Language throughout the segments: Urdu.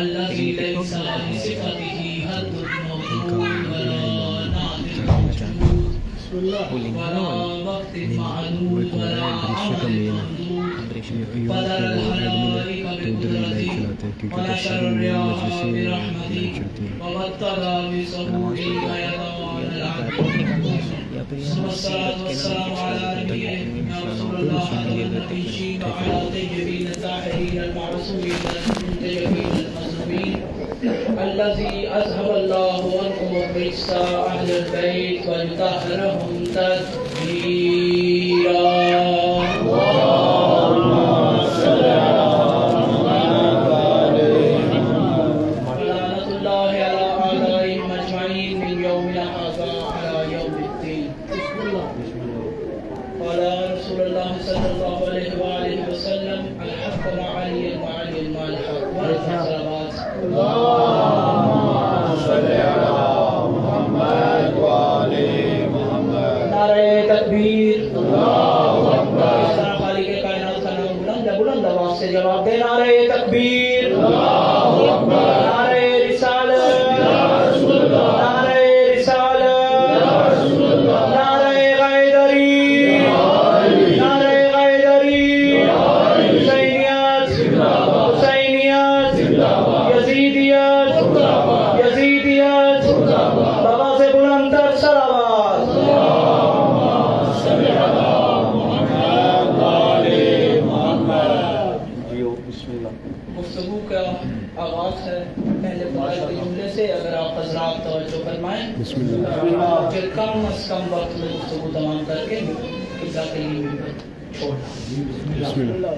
الذي ليس لصفته حد موجود ولا نعت ولا وقت معلوم ولا عمل ممدود بدل الحلائق بقدرته ونشر الرياح برحمته وبطل بصبوره ويتوالى العبد ثم الصلاة والسلام على نبينا رسول الله المنتشين وعلى طيبين الطاهرين المعصومين المنتجبين المظلومين الذي أذهب الله عنهم الرجس أهل البيت ويطهرهم تطهيرا. اللهم صل على محمد ولعنة الله على أعدائهم أجمعين من يومنا هذا على يوم الدين. قال رسول الله صلى الله عليه وآله وسلم الحق مع علي وعلي مع الحق والصلوات. اللهم صل على محمد وآل محمد. نعرہ تکبیر، اللہ اکبر. اس طرح خالق کائنات کا نام بلند آواز سے جواب دے. نعرہ تکبیر، اللہ اکبر. نعرہ رسالت، یا رسول اللہ. نعرہ رسالت، یا رسول اللہ. نعرہ حیدری، نعرہ حیدری. حسینیت، حسینیت. یزیدیت، یزیدیت. بابا سے بلند تر صلوات. گفتگو کا آغاز ہے پہلے قرآن کے جملے سے. اگر آپ حضرات توجہ فرمائیں پھر کم از کم وقت میں گفتگو تمام کر کے قبلہ کے لیے ممبر چھوڑنا.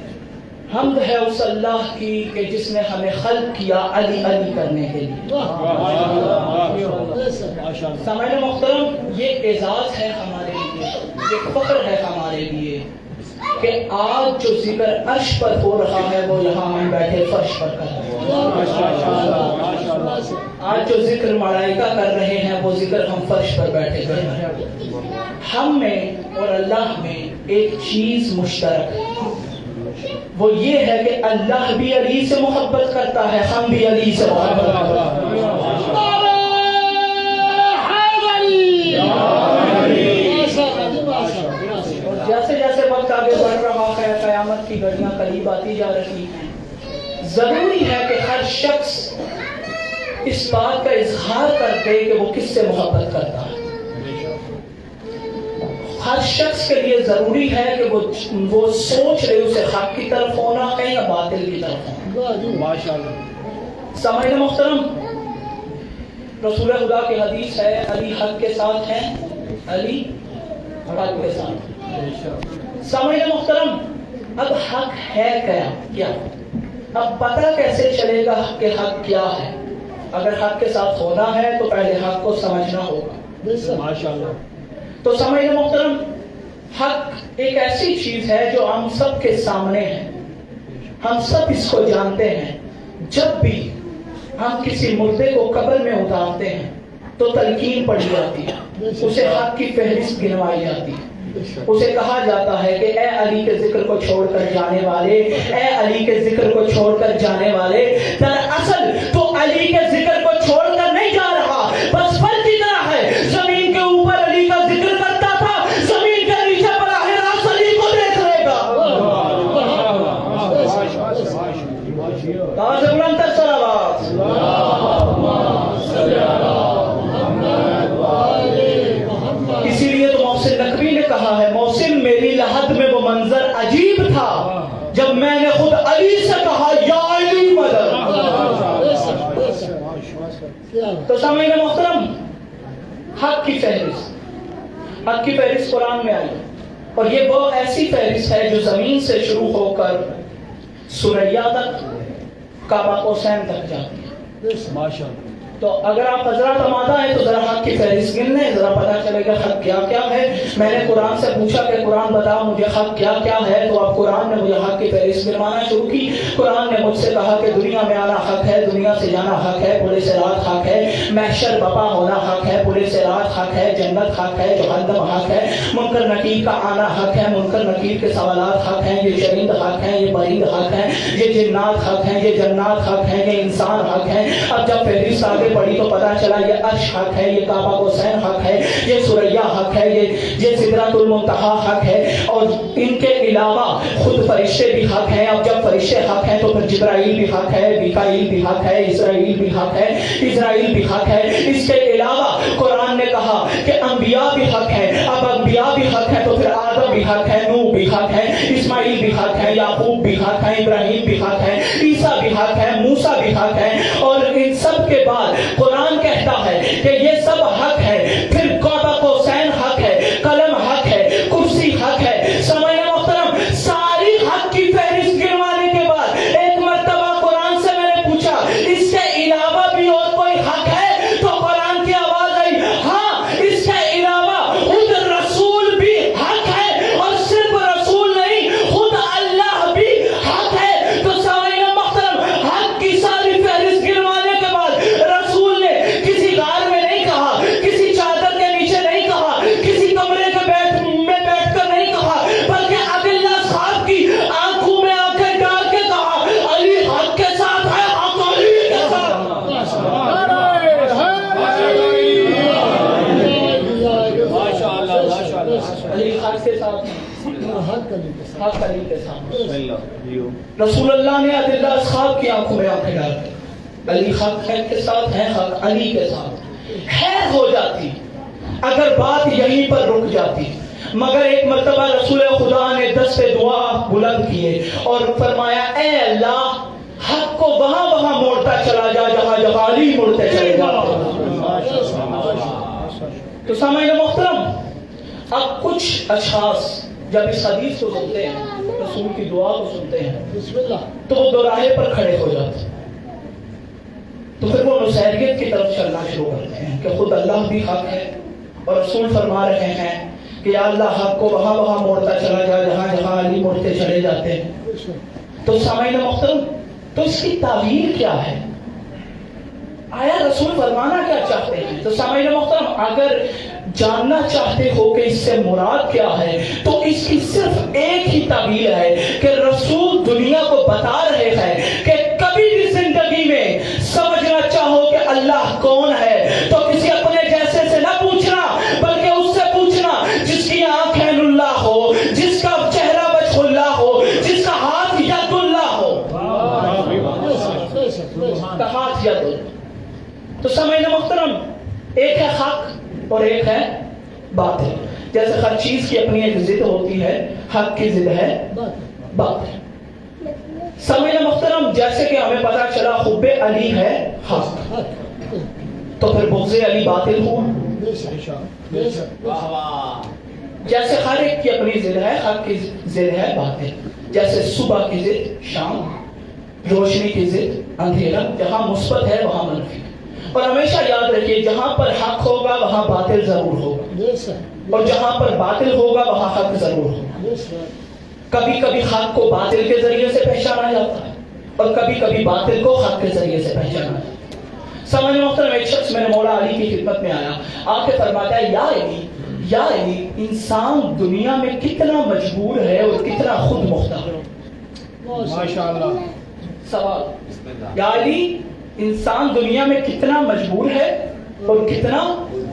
حمد ہے اس اللہ کی کہ جس نے ہمیں خلق کیا علی علی کرنے کے لیے. سامعین محترم، یہ اعزاز ہے ہمارے لیے، یہ فخر ہے ہمارے لیے کہ آج جو ذکر عرش پر ہو رہا ہے وہ یہاں ہم بیٹھے فرش پر کر رہے ہیں. آج جو ذکر ملائکہ کر رہے ہیں وہ ذکر ہم فرش پر بیٹھے کر رہے ہیں. ہم میں اور اللہ میں ایک چیز مشترک ہے، وہ یہ ہے کہ اللہ بھی علی سے محبت کرتا ہے، ہم بھی علی سے محبت کرتے ہیں. اور جیسے جیسے وقت آگے بڑھ رہا ہے، قیامت کی گھڑیاں قریب آتی جا رہی ہیں، ضروری ہے کہ ہر شخص اس بات کا اظہار کر دے کہ وہ کس سے محبت کرتا ہے. ہر شخص کے لیے ضروری ہے کہ وہ سوچ رہے اسے حق کی طرف ہونا ہے یا باطل کی طرف ہونا. سامعین محترم، رسول خدا کی حدیث ہے علی حق کے ساتھ ہیں، علی حق کے ساتھ. سامعین محترم، اب حق ہے کیا؟ اب پتہ کیسے چلے گا کہ حق کیا ہے؟ اگر حق کے ساتھ ہونا ہے تو پہلے حق کو سمجھنا ہوگا. تو سامعین محترم، حق ایک ایسی چیز ہے جو ہم سب کے سامنے ہے، ہم سب اس کو جانتے ہیں. جب بھی ہم کسی مردے کو قبر میں اتارتے ہیں تو تلقین پڑھی جاتی ہے، اسے حق کی فہرست گنوائی جاتی ہے. اسے کہا جاتا ہے کہ اے علی کے ذکر کو چھوڑ کر جانے والے، اے علی کے ذکر کو چھوڑ کر جانے والے. دراصل تو علی کے ذکر کو چھوڑ کر نہیں جا رہا، بس فرق اتنا ہے زمین کے اوپر علی کا ذکر کرتا تھا، زمین کے نیچے براہ راست علی کو دیکھ لے گا. کہاں سے بلند تر صلوات. اسی لیے تو محسن نقوی نے کہا ہے، محسن میری لحد میں وہ منظر عجیب تھا جب میں نے خود علی سے کہا یا علی مدد. تو سامعین محترم، حق کی فہرست قرآن میں آئی، اور یہ وہ ایسی فہرست ہے جو زمین سے شروع ہو کر سریا تک، کعبہ قوسین تک جاتی ہے. تو اگر آپ حضرات آمادہ ہیں تو ذرا حق کی فہرست گن لیں، ذرا پتہ چلے گا حق کیا کیا ہے۔ میں نے قرآن سے پوچھا کہ قرآن بتاؤ مجھے حق کیا کیا ہے، تو اب قرآن نے مجھے حق کی فہرست گنوانا شروع کی۔ قرآن نے مجھ سے کہا کہ دنیا میں آنا حق ہے، دنیا سے جانا حق ہے، پورے صراط حق ہے، محشر بپا ہونا حق ہے، پورے صراط حق ہے، جنت حق ہے، جہنم حق ہے، منکر نکیر کا آنا حق ہے، منکر نکیر کے سوالات حق ہیں، یہ چرند حق ہیں، یہ پرند حق ہیں، یہ جنات حق ہیں، یہ جنات حق ہیں، یہ انسان حق ہیں۔ اب جب فہرست آگے پڑھی تو پتا چلا یہ عرش حق ہے، یہ کعبہ حسین حق ہے، یہ سریا حق ہے، یہ سدرۃ المنتہا حق ہے، اور ان کے علاوہ خود فرشتے بھی حق ہیں۔ اب جب فرشتے حق ہیں تو پھر جبرائیل بھی حق ہے، میکائیل بھی حق ہے، اسرائیل بھی حق ہے، اسرائیل بھی حق ہے۔ اس کے علاوہ قرآن نے کہا کہ انبیاء بھی حق ہیں۔ اب انبیاء بھی حق ہے تو پھر آدم بھی حق ہے، نوح بھی حق ہے، اسماعیل بھی حق ہے، یعقوب بھی حق ہے، ابراہیم بھی حق ہے، عیسیٰ بھی حق ہے، موسیٰ بھی حق ہے۔ اور ان سب کے بعد قرآن کہتا ہے کہ یہ سب حق ہے، پھر کعبہ حسین حق ہے، قلم حق ہے، کرسی حق ہے۔ سامعین محترم، ساری حق کی فہرست گنوانے کے بعد ایک مرتبہ قرآن سے میں نے پوچھا اس کے علاوہ بھی اور کوئی حق ہے؟ تو قرآن کی آواز آئی ہاں، اس کے علاوہ خود رسول بھی حق ہے، اور صرف رسول نہیں، خود اللہ بھی حق ہے۔ تو سامعین محترم، حق کی ساری فہرست گنوانے کے بعد رسول نے کسی غار میں نہیں کہا، کسی چادر کے نیچے نہیں کہا، کسی کمرے کے میں بیٹھ کر نہیں کہا، بلکہ عبداللہ صاحب کی آنکھوں میں آنکھیں ڈال کے کہا علی حق کے ساتھ ہے، حق علی کے ساتھ۔ علی حق کے ساتھ، حق علی کے ساتھ۔ رسول اللہ نے عبداللہ صاحب کی آنکھوں میں آنکھیں ڈال کے علی حق ہے کے ساتھ ہے، حق علی کے ساتھ۔ حیرت ہو جاتی اگر بات یہیں پر رک جاتی، مگر ایک مرتبہ رسول خدا نے دست دعا بلند کیے اور فرمایا اے اللہ، حق کو وہاں موڑتا چلا جا جہاں جہاں علی مڑتے چلے جاتے۔ تو سامعین محترم، اب کچھ اشخاص جب اس حدیث کو سنتے ہیں، رسول کی دعا کو سنتے ہیں، تو وہ دوراہے پر کھڑے ہو جاتے ہیں، تو پھر وہ نصیریت کی طرف چلنا شروع کرتے ہیں کہ خود اللہ بھی حق ہے، اور رسول فرما رہے ہیں کہ یا اللہ حق کو وہاں موڑتا چلا جا جہاں جہاں علی موڑتے چلے جاتے ہیں۔ تو سامعین محترم، تو اس کی تعبیر کیا ہے؟ آیا رسول فرمانا کیا چاہتے ہیں؟ تو سامعین محترم، اگر جاننا چاہتے ہو کہ اس سے مراد کیا ہے تو اس کی صرف ایک ہی تعبیر ہے کہ رسول دنیا کو بتا رہے ہیں کہ کبھی بھی زندگی میں سمجھنا چاہو کہ اللہ کون ہے تو کسی اپنے جیسے سے نہ پوچھنا، بلکہ اس سے پوچھنا جس کی آنکھ عین اللہ ہو، جس کا چہرہ وجہ اللہ ہو، جس کا ہاتھ ید اللہ ہو۔ ہاتھ ید اللہ۔ تو سامعین محترم، ایک ہے حق اور ایک ہے باطل۔ جیسے ہر چیز کی اپنی ایک ضد ہوتی ہے، حق کی ضد ہے باطل۔ سامعین محترم، جیسے کہ ہمیں پتا چلا حب علی ہے حق، تو پھر بغض علی باطل ہوا۔ جیسے ہر ایک کی اپنی ضد ہے، حق کی ضد ہے باطل۔ جیسے صبح کی ضد شام، روشنی کی ضد اندھیرا، جہاں مثبت ہے وہاں منفی۔ اور ہمیشہ یاد رکھیے جہاں پر حق ہوگا وہاں باطل ضرور ہوگا، اور جہاں پر باطل ہوگا وہاں حق ضرور ہوگا۔ کبھی کبھی حق کو باطل کے ذریعے سے پہچانا جاتا ہے اور کبھی کبھی باطل کو حق کے ذریعے سے پہچانا جاتا ہے۔ سمجھ محترم، ایک شخص میرے مولا علی کی خدمت میں آیا، آ کے فرماتا ہے یا علی، انسان دنیا میں کتنا مجبور ہے اور کتنا خود مختار ہے۔ ماشاءاللہ۔ سوال، یا علی، انسان دنیا میں کتنا مجبور ہے اور کتنا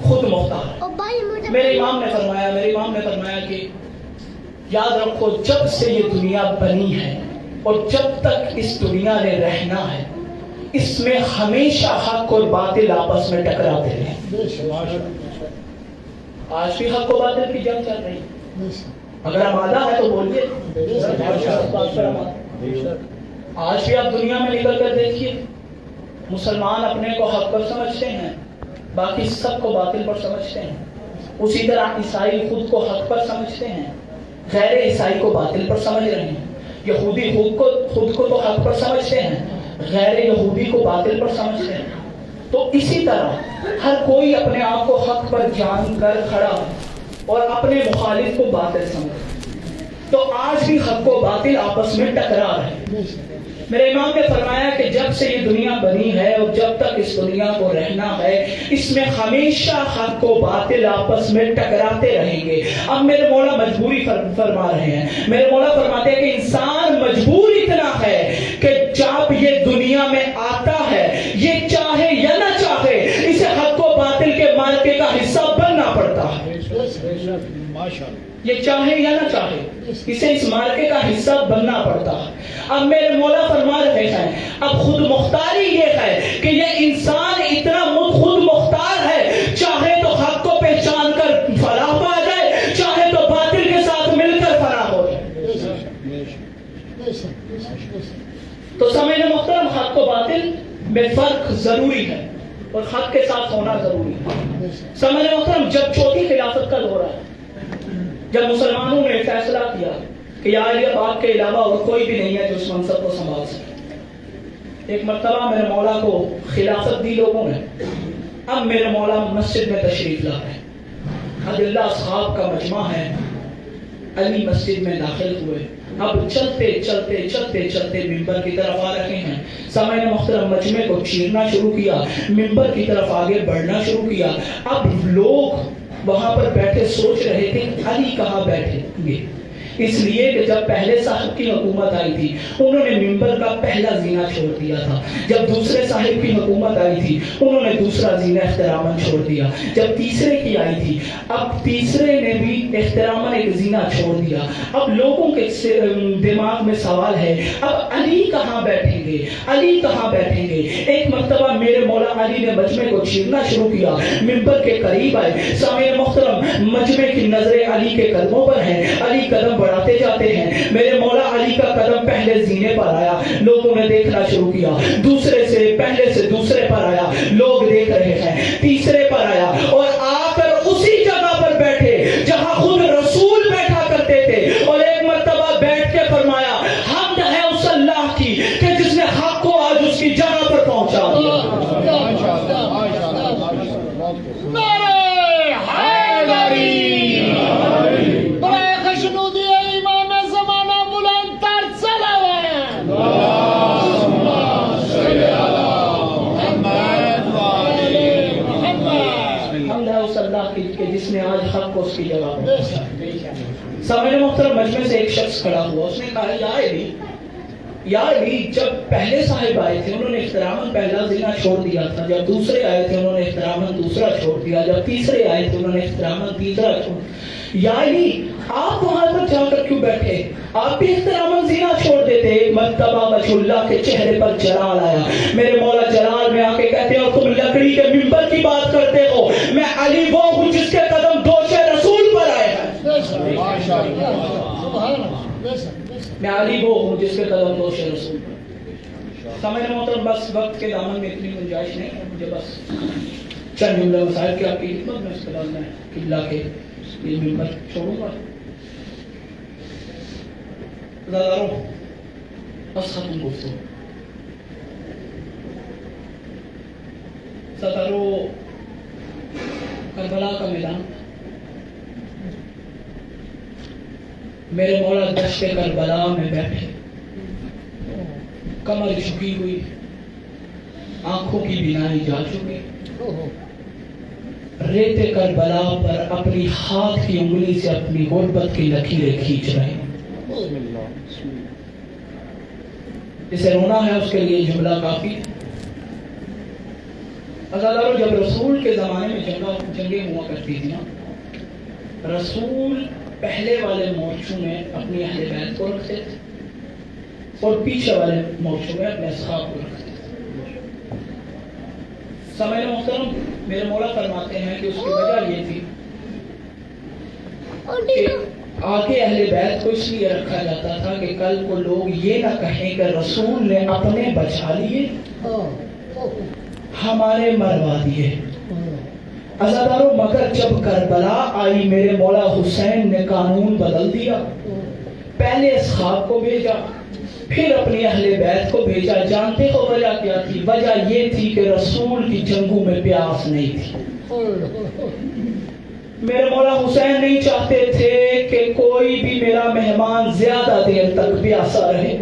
خود مختار ہے؟ میرے امام نے فرمایا کہ یاد رکھو، جب سے یہ دنیا بنی ہے اور جب تک اس دنیا نے رہنا ہے، اس میں ہمیشہ حق اور باطل آپس میں ٹکراتے رہے۔ آج بھی حق و باطل کی جنگ چل رہی ہے۔ اگر آمادہ ہے تو بولیے۔ آج بھی آپ دنیا میں نکل کر دیکھیے، مسلمان اپنے کو حق پر سمجھتے ہیں، باقی سب کو باطل پر سمجھتے ہیں۔ اسی طرح عیسائی خود کو حق پر سمجھتے ہیں، غیر عیسائی کو باطل پر سمجھ رہے ہیں۔ یہودی خود کو تو حق پر سمجھتے ہیں، غیر یہودی کو باطل پر سمجھتے ہیں۔ تو اسی طرح ہر کوئی اپنے آپ کو حق پر جان کر کھڑا اور اپنے مخالف کو باطل سمجھے، تو آج بھی حق و باطل آپس میں ٹکرا رہے۔ میرے امام نے فرمایا کہ جب سے یہ دنیا بنی ہے اور جب تک اس دنیا کو رہنا ہے، اس میں ہمیشہ حق و باطل آپس میں ٹکراتے رہیں گے۔ اب میرے مولا مجبوری فرما رہے ہیں، میرے مولا فرماتے ہیں کہ انسان مجبور اتنا ہے کہ جب یہ دنیا میں آتا ہے، یہ چاہے یا نہ چاہے، اسے حق و باطل کے مارکے کا حصہ بننا پڑتا ہے۔ یہ چاہے یا نہ چاہے، اسے اس مارکے کا حصہ بننا پڑتا ہے۔ اب میرے مولا فرما رہے ہیں، اب خود مختاری یہ ہے کہ یہ انسان اتنا خود مختار ہے، چاہے تو حق کو پہچان کر فلاح پا جائے، چاہے تو باطل کے ساتھ مل کر فلاح ہو جائے۔ تو سمجھنے محترم، حق و باطل میں فرق ضروری ہے اور حق کے ساتھ ہونا ضروری ہے۔ سمجھنے محترم، جب چوتھی خلافت کا دور آیا، جب مسلمانوں نے فیصلہ کیا کہ یا علی اب آپ کے علاوہ اور کوئی بھی نہیں ہے جو اس منصب کو سنبھال سکے، ایک مرتبہ میرے مولا کو خلافت دی لوگوں نے۔ اب میرے مولا مسجد میں تشریف لا رہے ہیں، عبداللہ اصحاب کا مجمع ہے، علی مسجد میں داخل ہوئے۔ اب چلتے چلتے چلتے چلتے ممبر کی طرف آ رہے ہیں۔ سامعین محترم، مجمع کو چیرنا شروع کیا، ممبر کی طرف آگے بڑھنا شروع کیا۔ اب لوگ وہاں پر بیٹھے سوچ رہے تھے علی کہاں بیٹھیں گے، اس لیے کہ جب پہلے صاحب کی حکومت آئی تھی انہوں نے ممبر کا پہلا زینہ چھوڑ دیا تھا، جب دوسرے صاحب کی حکومت آئی تھی انہوں نے دوسرا زینہ احتراماً چھوڑ دیا، جب تیسرے کی آئی تھی اب تیسرے نے بھی احتراماً ایک زینہ چھوڑ دیا۔ اب لوگوں کے دماغ میں سوال ہے اب علی کہاں بیٹھیں گے، علی کہاں بیٹھیں گے۔ ایک مرتبہ میرے مولا علی نے مجمع کو چیرنا شروع کیا، ممبر کے قریب آئے۔ سامعین محترم، مجمع کی نظریں علی کے قدموں پر ہیں، علی قدم بڑھاتے جاتے ہیں۔ میرے مولا علی کا قدم پہلے زینے پر آیا، لوگوں نے دیکھنا شروع کیا، دوسرے سے پہلے سے دوسرے پر آیا، لوگ دیکھ رہے ہیں، تیسرے پر آیا اور آ کر اسی جگہ پر بیٹھے جہاں خود رسول بیٹھا کرتے تھے، اور ایک مرتبہ بیٹھ کے فرمایا حمد ہے اس اللہ کی کہ جس نے حق کو آج اس کی جگہ پر پہنچا دیا۔ جس نے آج حق کو اس کی جگہ پر سامعین محترم، مجمع سے ایک شخص کھڑا ہوا، اس نے کہا یا علی جب پہلے صاحب آئے تھے انہوں نے احتراماً پہلا زینہ چھوڑ دیا تھا، جب دوسرے آئے تھے انہوں نے احتراماً دوسرا چھوڑ دیا، جب تیسرے آئے تھے انہوں نے احتراماً تیسرا چھوڑ دیا۔ یا علی آپ وہاں پر جا کر کیوں بیٹھے، آپ بھی احتراماً زینہ چھوڑ دیتے۔ ایک مرتبہ وجہ اللہ کے چہرے پر جلال آیا، میرے مولا جلال میں آ کے کہتے ہیں اور تم لکڑی کے ممبر کی بات کرتے ہو، میں علی وہ ہوں جس کے قدم دوش رسول پر آئے ہیں، میں علی وہ ہوں جس کے قدم دوش رسول پر۔ سامعین محترم، بس وقت کے دامن میں اتنی گنجائش نہیں ہے، مجھے بس چند جملے مسائل کی آپ کی خدمت میں، اس کے بعد میں قبلہ کے یہ ممبر چھوڑوں گا۔ زاداروں، بس ختم گفتگو۔ زاداروں، کربلا کا میدان، میرے مولا دشت کربلا میں بیٹھے، کمر جھکی ہوئی، آنکھوں کی بینائی جا چکی، ریت کربلا پر اپنی ہاتھ کی انگلی سے اپنی غربت کی لکیریں کھینچ رہے ہیں۔ جسے رونا ہے اس کے لیے جملہ کافی ہے۔ عزیزانو، جب رسول کے زمانے میں جنگیں ہوا کرتی تھی نا، رسول پہلے والے مورچوں میں اپنی اہل بیت کو رکھتے تھے اور پیچھے والے مورچوں میں اپنے اصحاب کو رکھتے تھے۔ سامعین محترم، میرے مولا فرماتے ہیں کہ اس کی وجہ یہ تھی کہ آگے اہل بیت کو اس لیے رکھا جاتا تھا کہ کل کو لوگ یہ نہ کہیں کہ رسول نے اپنے بچا لیے ہمارے مروا دیے۔ عزادارو، مگر جب کربلا آئی میرے مولا حسین نے قانون بدل دیا، پہلے اصحاب کو بھیجا، پھر اپنی اہل بیت کو بھیجا. جانتے ہو وجہ کیا تھی؟ وجہ یہ تھی کہ رسول کی جنگوں میں پیاس نہیں تھی. میرے مولا حسین نہیں چاہتے تھے کہ کوئی بھی میرا مہمان زیادہ دیر تک پیاسا رہے.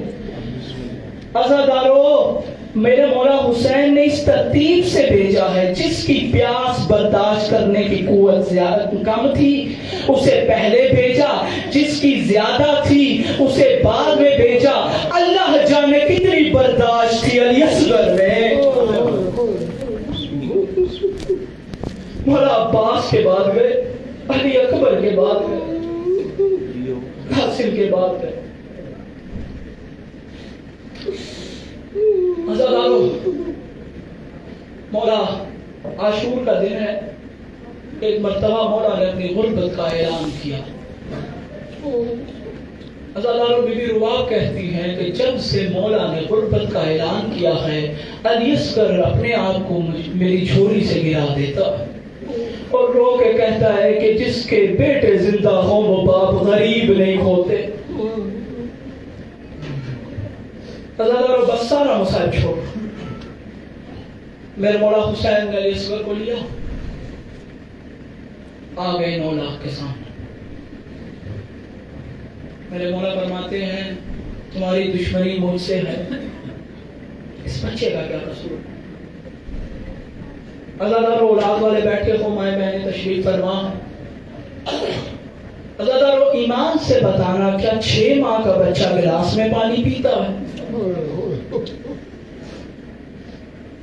عزادارو، میرے مولا حسین نے اس ترتیب سے بھیجا ہے جس کی پیاس برداشت کرنے کی قوت زیادہ کم تھی اسے پہلے بھیجا، جس کی زیادہ تھی اسے بعد میں بھیجا. اللہ جانے کتنی برداشت تھی علی اصغر میں. مولا عباس کے بعد گئے، علی اکبر کے بعد گئے، قاسم کے بعد گئے. عزادارو، مولا عاشور کا دن ہے. ایک مرتبہ مولا نے اپنی غربت کا اعلان کیا. عزادارو، بی بی رواب کہتی ہیں کہ جب سے مولا نے غربت کا اعلان کیا ہے علی اصغر اپنے آپ کو میری جھولی سے گرا دیتا اور رو کے کہتا ہے کہ جس کے بیٹے زندہ ہوں وہ باپ غریب نہیں ہوتے. عزادارو، بس سارا مصائب چھوڑ. میرے مولا حسین نے علی اصغر کو لیا، آ گئے 9 لاکھ کے سامنے. میرے مولا فرماتے ہیں تمہاری دشمنی مجھ سے ہے، اس بچے کا کیا قصور؟ عزادارو، اولاد والے بیٹھے ہو، مائیں بہنیں تشریف فرما. عزادارو، ایمان سے بتانا کیا 6 ماہ کا بچہ گلاس میں پانی پیتا ہے؟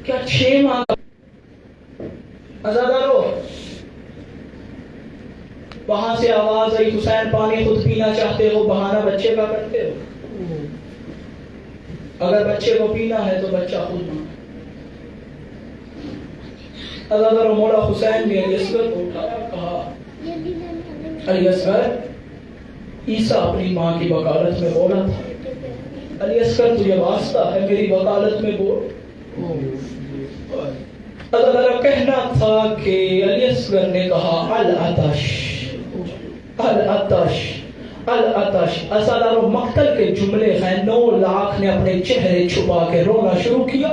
کیا 6 ماہ کا؟ عزادارو، وہاں سے آواز آئی حسین پانی خود پینا چاہتے ہو، بہانہ بچے کا کرتے ہو. اگر بچے کو پینا ہے تو بچہ خود مانگے. عزادارو، مولا حسین نے علی اصغر کو اٹھایا، کہا علی اصغر، عیسیٰ اپنی ماں کی وکالت میں بولا تھا. علی اصغر تجھے واسطہ ہے میری وکالت میں بول. عزادارو، کہنا تھا کہ علی اصغر نے کہا العطش العطش العطش. عزادارو، مقتل کے جملے ہیں. 9 لاکھ نے اپنے چہرے چھپا کے رونا شروع کیا.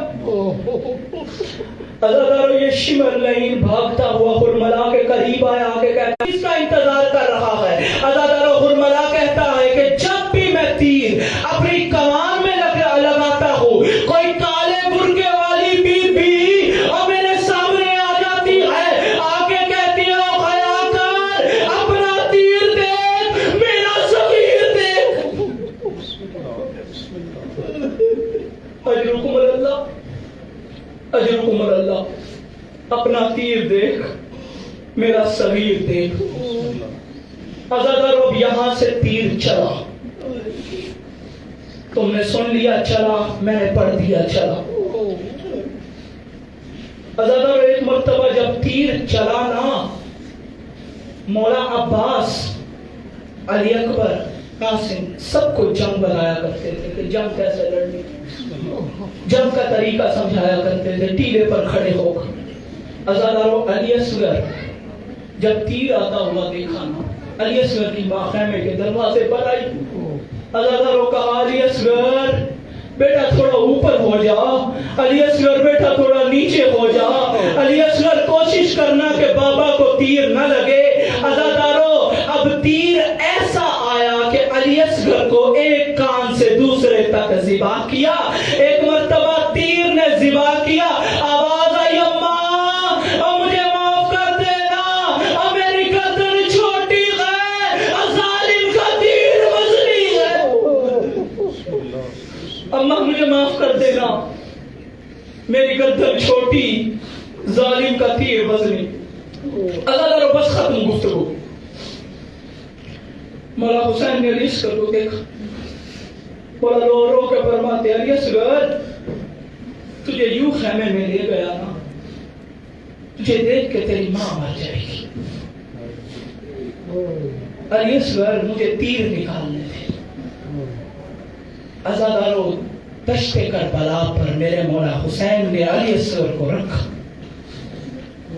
عزادارو، یہ شمر لعین بھاگتا ہوا ہرملا کے قریب آیا کے کہتا ہے اس کا انتظار کر رہا ہے. عزادارو، ہرملا کہتا ہے کہ جب بھی میں تیر اپنی کمان میں لگاتا ہوں کوئی کالے برقعے والی بی بی اور میرے سامنے آ جاتی ہے، آگے کہتی ہے او خیاکار اپنا تیر دیکھ، میرا صغیر دیکھ. اجرکم اللہ، اجرکم اللہ. اپنا تیر دیکھ، میرا صغیر دیکھ. عزادارو، اب یہاں سے تیر چلا، تم نے سن لیا چلا، میں نے پڑھ دیا چلا. عزادارو، ایک مرتبہ جب تیر چلا نا، مولا عباس، علی اکبر، قاسم سب کو جنگ بنایا کرتے تھے کہ جنگ کیسے لڑنی، جنگ کا طریقہ سمجھایا کرتے تھے ٹیلے پر کھڑے ہو کر. عزادارو، علی اصغر جب تیر آتا ہوا دیکھا نا، علی اصغر کی ماں خیمے کے دروازے پر آئی. عزادارو، کہا علی اصغر بیٹا تھوڑا اوپر ہو جا، علی اصغر بیٹا تھوڑا نیچے ہو جا. علی اصغر کوشش کرنا کہ بابا کو تیر نہ لگے. عزادارو، اب تیر ایسا آیا کہ علی اصغر کو ایک کان سے دوسرے تک ذبح کیا. ایک مرتبہ تیر نے ذبح کیا، آواز آئی اماں اور مجھے معاف کر دینا، اور میری گردن چھوٹی ہے، ظالم کا تیر وزنی ہے. اماں مجھے معاف کر دینا، میری گردن چھوٹی، ظالم کا تیر وزنی. عزادارو، بس ختم گفتگو. مولا حسین نے علی اصغر کو دیکھا، مولا رو رو کے فرماتے علی اصغر تجھے یوں خیمے میں لے گیا نا، تجھے دیکھ کے تیری ماں مر جائے گی. علی اصغر مجھے تیر نکالنے تھے. عزادارو، دشت کربلا پر میرے مولا حسین نے علی اصغر کو رکھا.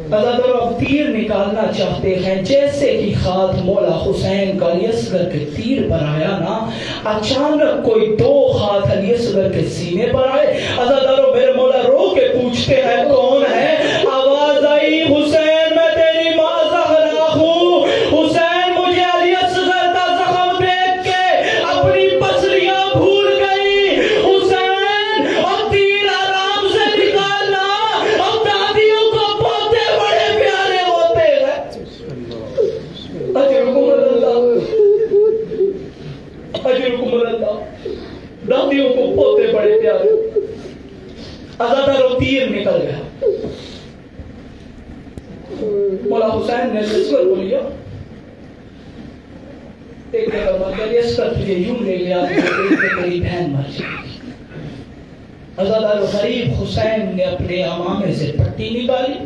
عزادارو اب تیر نکالنا چاہتے ہیں، جیسے کہ ہاتھ مولا حسین کا علی اصغر کے تیر پر آیا نا، اچانک کوئی دو ہاتھ علی اصغر کے سینے پر آئے۔ عزادارو میرے مولا رو کے پوچھتے ہیں کون ہے؟ آواز آئی حسین میں تیری ماں زہرا ہوں، حسین مجھے علی اصغر کا زخم دیکھ کے اپنی پسلیاں بھول گئی، حسین اور تیر آرام سے نکالنا، اور دادیوں کو پوتے بڑے پیارے ہوتے ہیں۔ اجرکم اللہ، اجرکم اللہ، دادیوں کو پوتے بڑے پیارے۔ عزادارو تیر نکل گیا، مولا حسین نے اصغر کو لیا، ایک جگہ مر گیا، اصغر تجھے یوں لے لیا تیری بہن مر جائے گی۔ عزادارو غریب حسین نے اپنے امامے سے پٹی نکالی،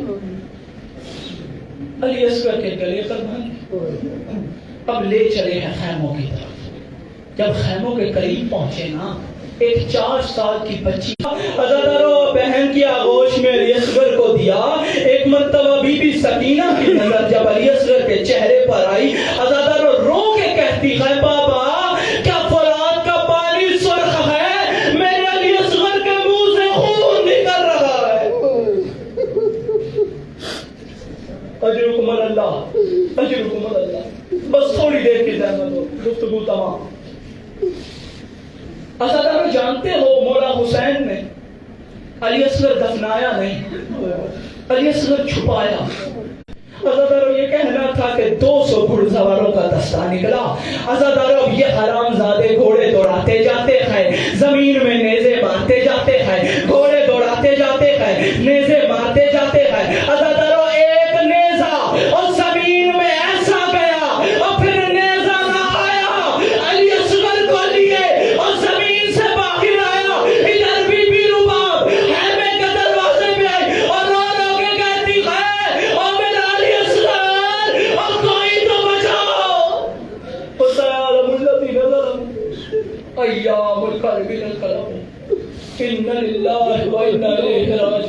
علی اصغر کے گلے پر باندھی، اب لے چلے ہیں خیموں کی طرف۔ جب خیموں کے قریب پہنچے نا، ایک 4 سال کی بچی عزادارو بہن کی آغوش میں علی اصغر کو دیا۔ ایک مرتبہ بی بی سکینہ کی نظر جب علی اصغر کے چہرے پر آئی، عزادارو رو کے کہتی ہے بابا کیا فرات کا پانی سرخ ہے؟ میرے علی اصغر کے منہ سے خون نکل رہا ہے۔ اجرکم اللہ، اجرکم اللہ۔ بس تھوڑی دیر کی زحمت ہو، گفتگو تمام۔ عزادارو جانتے ہو مولا حسین نے علی اصغر دفنایا نہیں، علی اصغر چھپایا۔ عزادارو یہ کہنا تھا کہ 200 گھڑ سواروں کا دستہ نکلا۔ عزادارو اب یہ حرام زادے گھوڑے دوڑاتے جاتے ہیں، زمین میں نیزے مارتے جاتے ہیں، گھوڑے دوڑاتے جاتے ہیں، نیزے مارتے جاتے ہیں۔ عزادارو ایک نیزہ اور زمین میں ایسا گیا اور پھر نیزہ نہ آیا، علی اصغر کو لیے اور زمین سے باہر آیا۔ ادھر بی بی رباب خیمے کے دروازے پہ آئی اور رو رو کے کہتی ہے اور میرا علی اصغر، اور کوئی تو بچاؤ۔ وسيعلم الذين ظلموا أيام القلب القلم إن لله وإنا إليه راجعون۔